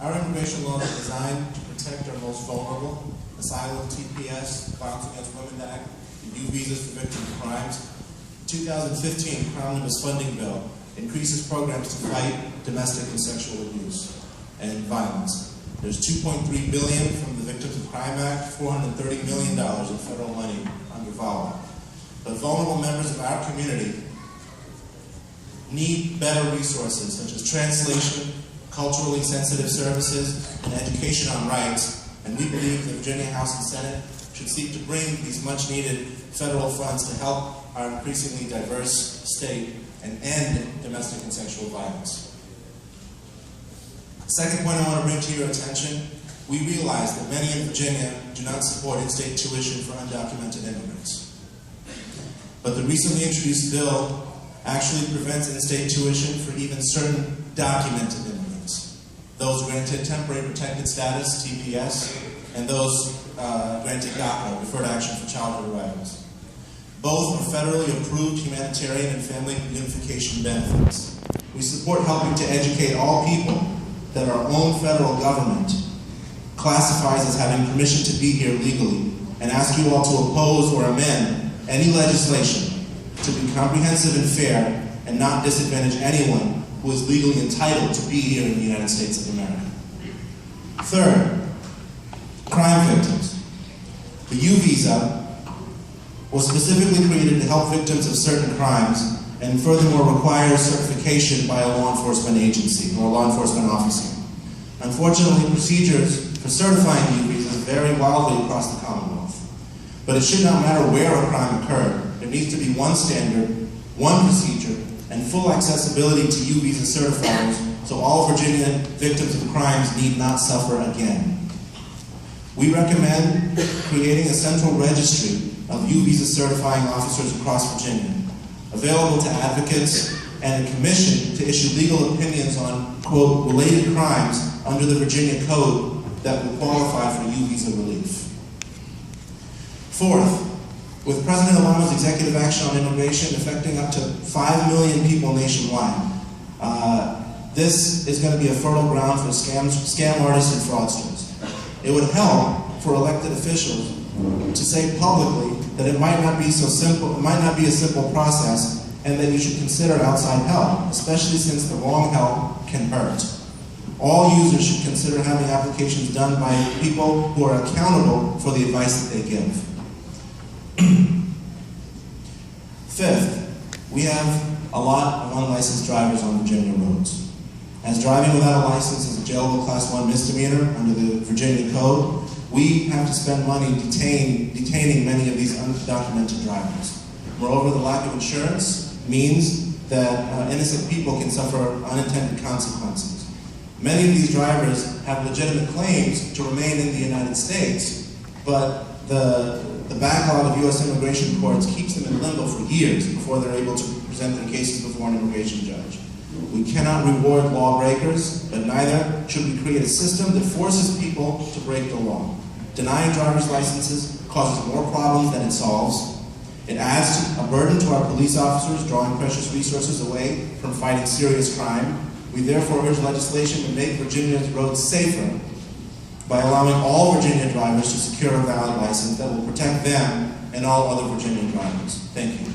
Our immigration laws are designed to protect our most vulnerable: asylum, TPS, Violence Against Women Act, and U visas for victims of crimes. 2015 Crown Omnibus funding bill increases programs to fight domestic and sexual abuse and violence. There's $2.3 billion from the Victims of Crime Act, $430 million in federal money under VAWA. But vulnerable members of our community need better resources such as translation, culturally sensitive services, and education on rights, and we believe the Virginia House and Senate should seek to bring these much-needed federal funds to help our increasingly diverse state and end domestic and sexual violence. The second point I want to bring to your attention: we realize that many in Virginia do not support in-state tuition for undocumented immigrants. But the recently introduced bill actually prevents in-state tuition for even certain documented immigrants, those granted temporary protected status, TPS, and those granted DACA, Deferred Action for Childhood Arrivals. Both are federally approved humanitarian and family reunification benefits. We support helping to educate all people that our own federal government classifies as having permission to be here legally, and ask you all to oppose or amend any legislation to be comprehensive and fair and not disadvantage anyone who is legally entitled to be here in the United States of America. Third, crime victims. The U visa was specifically created to help victims of certain crimes, and furthermore requires certification by a law enforcement agency or a law enforcement officer. Unfortunately, procedures for certifying U visas vary wildly across the Commonwealth. But it should not matter where a crime occurred. There needs to be one standard, one procedure, and full accessibility to U visa certifiers, so all Virginia victims of crimes need not suffer again. We recommend creating a central registry of U visa certifying officers across Virginia, available to advocates, and a commission to issue legal opinions on, quote, related crimes under the Virginia Code that will qualify for U visa relief. Fourth, with President Obama's executive action on immigration affecting up to 5 million people nationwide, this is going to be a fertile ground for scam artists and fraudsters. It would help for elected officials to say publicly that it might not be so simple, it might not be a simple process, and that you should consider outside help, especially since the wrong help can hurt. All users should consider having applications done by people who are accountable for the advice that they give. Fifth, we have a lot of unlicensed drivers on Virginia roads. As driving without a license is a jailable Class 1 misdemeanor under the Virginia Code, we have to spend money detaining many of these undocumented drivers. Moreover, the lack of insurance means that innocent people can suffer unintended consequences. Many of these drivers have legitimate claims to remain in the United States, but the backlog of U.S. immigration courts keeps them in limbo for years before they're able to present their cases before an immigration judge. We cannot reward lawbreakers, but neither should we create a system that forces people to break the law. Denying driver's licenses causes more problems than it solves. It adds a burden to our police officers, drawing precious resources away from fighting serious crime. We therefore urge legislation to make Virginia's roads safer by allowing all Virginia drivers to secure a valid license that will protect them and all other Virginia drivers. Thank you.